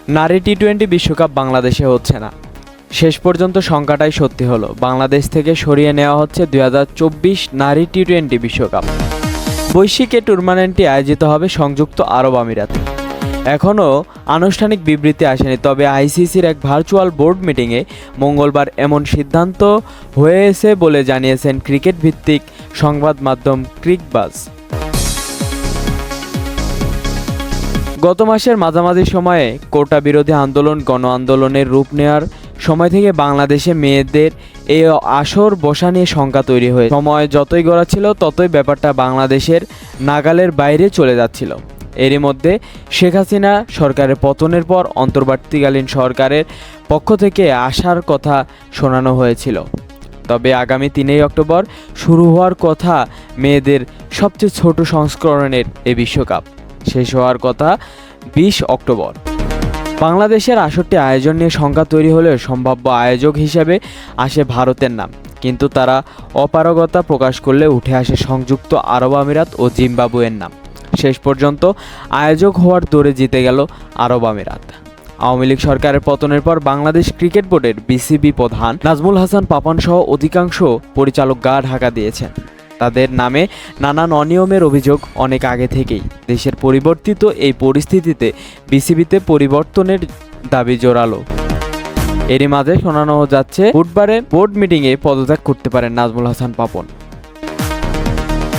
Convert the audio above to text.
নারী টি-20 বিশ্বকাপ বাংলাদেশে হচ্ছে না। শেষ পর্যন্ত সংখ্যাটাই সত্যি হলো, বাংলাদেশ থেকে সরিয়ে নেওয়া হচ্ছে 2024 নারী টি-20 বিশ্বকাপ। বৈশ্বিক এই টুর্নামেন্টটি আয়োজিত হবে সংযুক্ত আরব আমিরাতে। এখনও আনুষ্ঠানিক বিবৃতি আসেনি, তবে আইসিসির এক ভার্চুয়াল বোর্ড মিটিংয়ে মঙ্গলবার এমন সিদ্ধান্ত হয়েছে বলে জানিয়েছেন ক্রিকেট ভিত্তিক সংবাদ মাধ্যম ক্রিকবাজ। গত মাসের মাঝামাঝি সময়ে কোটা বিরোধী আন্দোলন গণ আন্দোলনের রূপ নেওয়ার সময় থেকে বাংলাদেশে মেয়েদের এই আসর বসা নিয়ে শঙ্কা তৈরি হয়ে সময় যতই গড়াচ্ছিল ততই ব্যাপারটা বাংলাদেশের নাগালের বাইরে চলে যাচ্ছিল। এরই মধ্যে শেখ হাসিনা সরকারের পতনের পর অন্তর্বর্তীকালীন সরকারের পক্ষ থেকে আসার কথা শোনানো হয়েছিল। তবে আগামী 3 অক্টোবর শুরু হওয়ার কথা মেয়েদের সবচেয়ে ছোট সংস্করণের এই বিশ্বকাপ, শেষ হওয়ার কথা 20 অক্টোবর। বাংলাদেশের আসরটি আয়োজন নিয়ে শঙ্কা তৈরি হলেও সম্ভাব্য আয়োজক হিসেবে আসে ভারতের নাম, কিন্তু তারা অপারগতা প্রকাশ করলে উঠে আসে সংযুক্ত আরব আমিরাত ও জিম্বাবুয়ের নাম। শেষ পর্যন্ত আয়োজক হওয়ার দৌড়ে জিতে গেল আরব আমিরাত। আওয়ামী লীগ সরকারের পতনের পর বাংলাদেশ ক্রিকেট বোর্ডের বিসিবি প্রধান নাজমুল হাসান পাপন সহ অধিকাংশ পরিচালক গা ঢাকা দিয়েছেন। তাদের নামে নানান অনিয়মের অভিযোগ অনেক আগে থেকেই। দেশের পরিবর্তিত এই পরিস্থিতিতে বিসিবিতে পরিবর্তনের দাবি জোরালো। এরই মাঝে শোনানো যাচ্ছে বুধবারে বোর্ড মিটিংয়ে পদত্যাগ করতে পারেন নাজমুল হাসান পাপন।